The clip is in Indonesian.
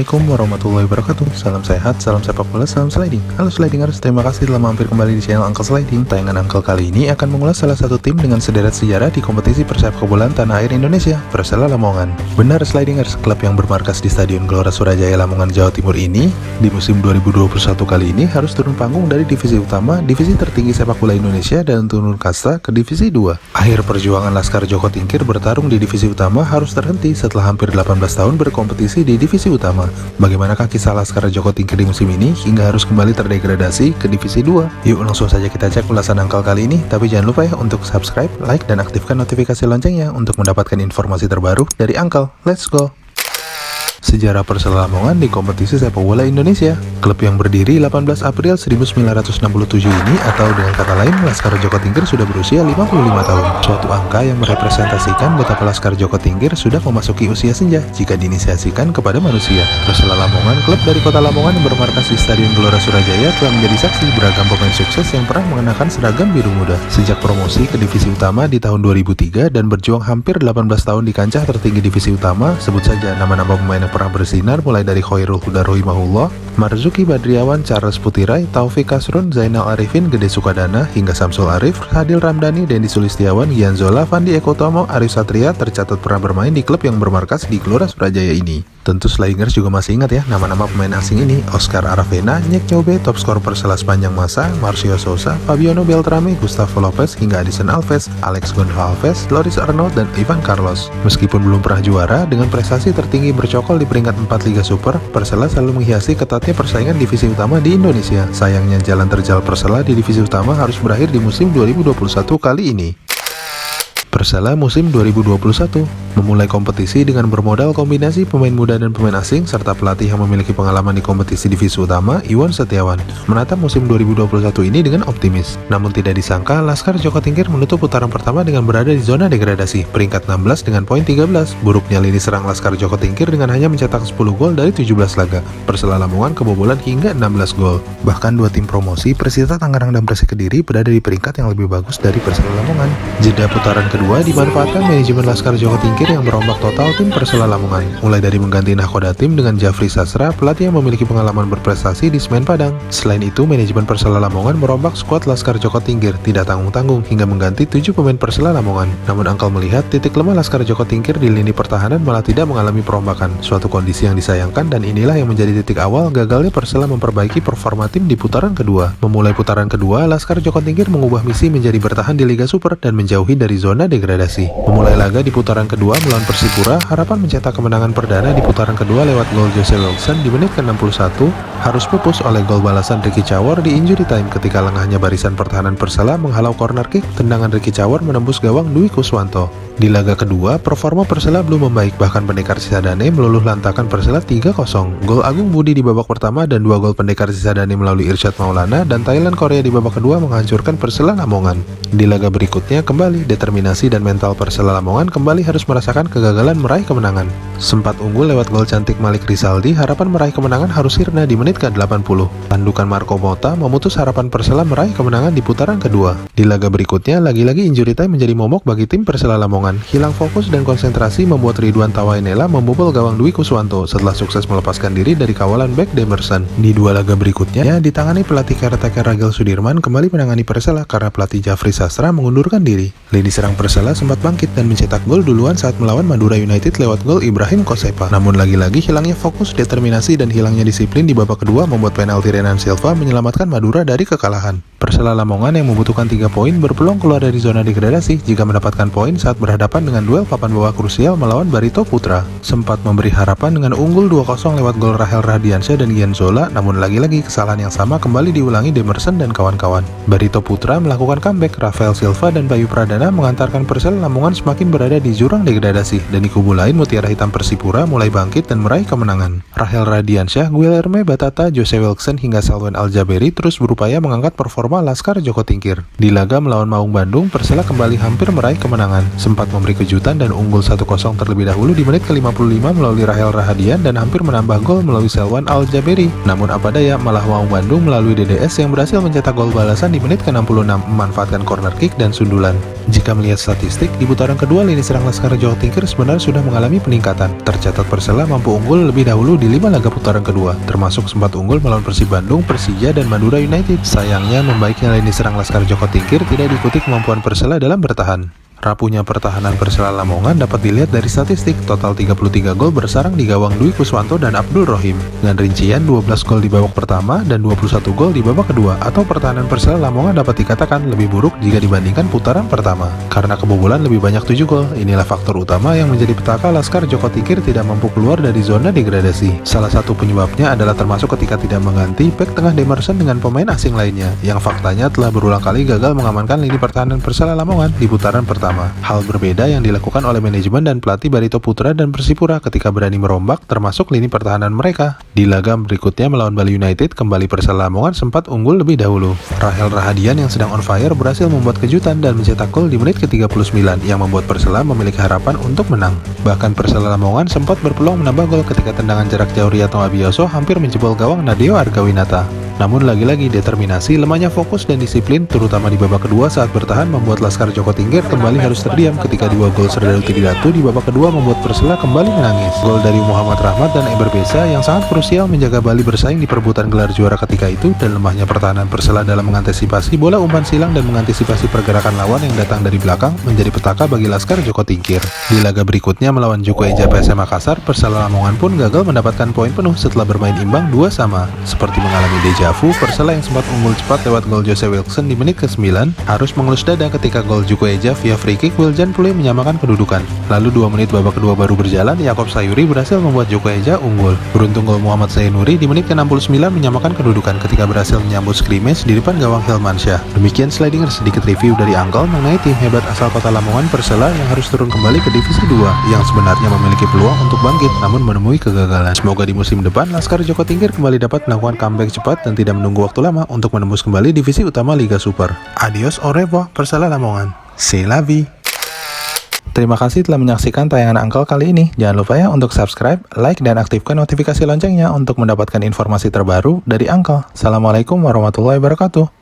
Assalamualaikum warahmatullahi wabarakatuh. Salam sehat, salam sepak bola, salam sliding. Halo slidingers, terima kasih telah mampir kembali di channel Uncle Sliding. Tayangan Uncle kali ini akan mengulas salah satu tim dengan sederet sejarah di kompetisi persepak bolaan tanah air Indonesia, Persela Lamongan. Benar slidingers, klub yang bermarkas di Stadion Gelora Surajaya Lamongan, Jawa Timur ini di musim 2021 kali ini harus turun panggung dari divisi utama, divisi tertinggi sepak bola Indonesia, dan turun kasta ke divisi 2. Akhir perjuangan Laskar Joko Tingkir bertarung di divisi utama harus terhenti setelah hampir 18 tahun berkompetisi di divisi utama. Bagaimanakah kisah Laskar Joko Tingkir di musim ini hingga harus kembali terdegradasi ke divisi 2? Yuk langsung saja kita cek ulasan Uncle kali ini. Tapi jangan lupa ya untuk subscribe, like, dan aktifkan notifikasi loncengnya untuk mendapatkan informasi terbaru dari Uncle. Let's go! Sejarah Persela Lamongan di kompetisi sepak bola Indonesia. Klub yang berdiri 18 April 1967 ini, atau dengan kata lain Laskar Joko Tingkir, sudah berusia 55 tahun. Suatu angka yang merepresentasikan betapa Laskar Joko Tingkir sudah memasuki usia senja jika diinisiasikan kepada manusia. Persela Lamongan, klub dari kota Lamongan yang bermarkas di Stadion Gelora Surajaya, telah menjadi saksi beragam pemain sukses yang pernah mengenakan seragam biru muda. Sejak promosi ke divisi utama di tahun 2003 dan berjuang hampir 18 tahun di kancah tertinggi divisi utama, sebut saja nama-nama pemain yang pernah bersinar mulai dari Khairul Huda Rohimahullah, Marzuki Badriawan, Charles Putirai, Taufik Kasrun, Zainal Arifin, Gede Sukadana, hingga Samsul Arif, Hadil Ramdhani, Dendi Sulistiawan, Gian Zola, Fandi Eko Tomo, Arif Satria tercatat pernah bermain di klub yang bermarkas di Gelora Surajaya ini. Tentu slidingers juga masih ingat ya nama-nama pemain asing ini: Oscar Aravena, Nyek Nyobe, top skor Persela sepanjang masa, Marcio Sousa, Fabiano Beltrame, Gustavo Lopez, hingga Adison Alves, Alex Gonçalves, Loris Arnold, dan Ivan Carlos. Meskipun belum pernah juara, dengan prestasi tertinggi bercokol di peringkat 4 Liga Super, Persela selalu menghiasi ketatnya persaingan divisi utama di Indonesia. Sayangnya jalan terjal Persela di divisi utama harus berakhir di musim 2021 kali ini. Persela musim 2021 memulai kompetisi dengan bermodal kombinasi pemain muda dan pemain asing serta pelatih yang memiliki pengalaman di kompetisi divisi utama, Iwan Setiawan, menatap musim 2021 ini dengan optimis. Namun tidak disangka, Laskar Joko Tingkir menutup putaran pertama dengan berada di zona degradasi, peringkat 16 dengan poin 13. Buruknya lini serang Laskar Joko Tingkir dengan hanya mencetak 10 gol dari 17 laga. Persela Lamongan kebobolan hingga 16 gol. Bahkan dua tim promosi, Persita Tangerang dan Persik Kediri, berada di peringkat yang lebih bagus dari Persela Lamongan. Jeda putaran kedua dimanfaatkan manajemen Laskar Joko Tingkir yang merombak total tim Persela Lamongan, mulai dari mengganti nahkoda tim dengan Jafri Sasra, pelatih yang memiliki pengalaman berprestasi di Semen Padang. Selain itu, manajemen Persela Lamongan merombak skuad Laskar Joko Tingkir tidak tanggung-tanggung hingga mengganti 7 pemain Persela Lamongan. Namun Uncle melihat titik lemah Laskar Joko Tingkir di lini pertahanan malah tidak mengalami perombakan, suatu kondisi yang disayangkan, dan inilah yang menjadi titik awal gagalnya Persela memperbaiki performa tim di putaran kedua. Memulai putaran kedua, Laskar Joko Tingkir mengubah misi menjadi bertahan di Liga Super dan menjauhi dari zona degradasi. Memulai laga di putaran kedua melawan Persipura, harapan mencetak kemenangan perdana di putaran kedua lewat gol Jose Wilson di menit ke-61 harus pupus oleh gol balasan Ricky Cawor di injury time ketika lengahnya barisan pertahanan Persela menghalau corner kick. Tendangan Ricky Cawor menembus gawang Dwi Kuswanto. Di laga kedua, performa Persela belum membaik, bahkan Pendekar Cisadane meluluh lantakan Persela 3-0. Gol Agung Budi di babak pertama dan 2 gol Pendekar Cisadane melalui Irsyad Maulana dan Thailand Korea di babak kedua menghancurkan Persela Lamongan. Di laga berikutnya, kembali determinasi dan mental Persela Lamongan kembali harus merasakan kegagalan meraih kemenangan. Sempat unggul lewat gol cantik Malik Rizaldi, harapan meraih kemenangan harus sirna di menit ke-80. Tandukan Marco Mota memutus harapan Persela meraih kemenangan di putaran kedua. Di laga berikutnya, lagi-lagi injury time menjadi momok bagi tim Persela Lamongan. Hilang fokus dan konsentrasi membuat Ridwan Tawainela membobol gawang Dwi Kuswanto setelah sukses melepaskan diri dari kawalan bek Demerson. Di dua laga berikutnya, ditangani pelatih caretaker Ragil Sudirman kembali menangani Persela karena pelatih Jafri Sastra mengundurkan diri. Lini serang Persela sempat bangkit dan mencetak gol duluan saat melawan Madura United lewat gol Ibrahim Kosepa. Namun lagi-lagi hilangnya fokus, determinasi, dan hilangnya disiplin di babak kedua membuat penalti Renan Silva menyelamatkan Madura dari kekalahan. Persela Lamongan yang membutuhkan 3 poin berpeluang keluar dari zona degradasi jika mendapatkan poin saat berhadapan dengan duel papan bawah krusial melawan Barito Putra. Sempat memberi harapan dengan unggul 2-0 lewat gol Rahel Radiansyah dan Gian Zola, namun lagi-lagi kesalahan yang sama kembali diulangi Demerson dan kawan-kawan. Barito Putra melakukan comeback, Rafael Silva dan Bayu Pradana mengantarkan Persela Lamongan semakin berada di jurang degradasi, dan di kubu lain Mutiara Hitam Persipura mulai bangkit dan meraih kemenangan. Rahel Radiansyah, Guilherme Batata, Jose Wilson hingga Salwen Aljaberi terus berupaya mengangkat performa Laskar Joko Tingkir. Di laga melawan Maung Bandung, Persela kembali hampir meraih kemenangan. Sempat sempat memberi kejutan dan unggul 1-0 terlebih dahulu di menit ke-55 melalui Rahel Rahadian dan hampir menambah gol melalui Selwan Al-Jaberi. Namun apa daya, malah Maung Bandung melalui DDS yang berhasil mencetak gol balasan di menit ke-66 memanfaatkan corner kick dan sundulan. Jika melihat statistik, di putaran kedua lini serang Laskar Joko Tingkir sebenarnya sudah mengalami peningkatan. Tercatat Persela mampu unggul lebih dahulu di 5 laga putaran kedua, termasuk sempat unggul melawan Persib Bandung, Persija, dan Madura United. Sayangnya, membaiknya lini serang Laskar Joko Tingkir tidak diikuti kemampuan Persela dalam bertahan. Rapuhnya pertahanan Persela Lamongan dapat dilihat dari statistik, total 33 gol bersarang di gawang Dwi Kuswanto dan Abdul Rohim, dengan rincian 12 gol di babak pertama dan 21 gol di babak kedua, atau pertahanan Persela Lamongan dapat dikatakan lebih buruk jika dibandingkan putaran pertama. Karena kebobolan lebih banyak 7 gol, inilah faktor utama yang menjadi petaka Laskar Joko Tingkir tidak mampu keluar dari zona degradasi. Salah satu penyebabnya adalah termasuk ketika tidak mengganti bek tengah Demerson dengan pemain asing lainnya, yang faktanya telah berulang kali gagal mengamankan lini pertahanan Persela Lamongan di putaran pertama. Hal berbeda yang dilakukan oleh manajemen dan pelatih Barito Putra dan Persipura ketika berani merombak termasuk lini pertahanan mereka. Di laga berikutnya melawan Bali United, kembali Persela Lamongan sempat unggul lebih dahulu. Rahel Rahadian yang sedang on fire berhasil membuat kejutan dan mencetak gol di menit ke-39 yang membuat Persela memiliki harapan untuk menang. Bahkan Persela Lamongan sempat berpeluang menambah gol ketika tendangan jarak jauh Riyatno Abioso hampir menjebol gawang Nadeo Argawinata. Namun lagi-lagi determinasi, lemahnya fokus dan disiplin terutama di babak kedua saat bertahan membuat Laskar Joko Tingkir kembali harus terdiam ketika 2 gol Serdadu Tridatu di babak kedua membuat Persela kembali menangis. Gol dari Muhammad Rahmat dan Eber Besa yang sangat krusial menjaga Bali bersaing di perebutan gelar juara ketika itu, dan lemahnya pertahanan Persela dalam mengantisipasi bola umpan silang dan mengantisipasi pergerakan lawan yang datang dari belakang menjadi petaka bagi Laskar Joko Tingkir. Di laga berikutnya melawan Juku Eja PSM Makassar, Persela Lamongan pun gagal mendapatkan poin penuh setelah bermain imbang 2-2. Seperti mengalami deja vu, Persela yang sempat unggul cepat lewat gol Jose Wilson di menit ke-9 harus mengelus dada ketika gol Juku Eja via free kick Wiljan Pule menyamakan kedudukan. Lalu 2 menit babak kedua baru berjalan, Yakob Sayuri berhasil membuat Juku Eja unggul. Beruntung gol Muhammad Zainuri di menit ke-69 menyamakan kedudukan ketika berhasil menyambut scrimmage di depan gawang Hilmansyah. Demikian sliding sedikit review dari Angkol mengenai tim hebat asal kota Lamongan Persela yang harus turun kembali ke divisi 2 yang sebenarnya memiliki peluang untuk bangkit namun menemui kegagalan. Semoga di musim depan Laskar Joko Tingkir kembali dapat melakukan comeback cepat dan tidak menunggu waktu lama untuk menembus kembali divisi utama Liga Super. Adios au revoir Persela Lamongan. C'est la vie. Terima kasih telah menyaksikan tayangan Angkol kali ini. Jangan lupa ya untuk subscribe, like, dan aktifkan notifikasi loncengnya untuk mendapatkan informasi terbaru dari Angkol. Assalamualaikum warahmatullahi wabarakatuh.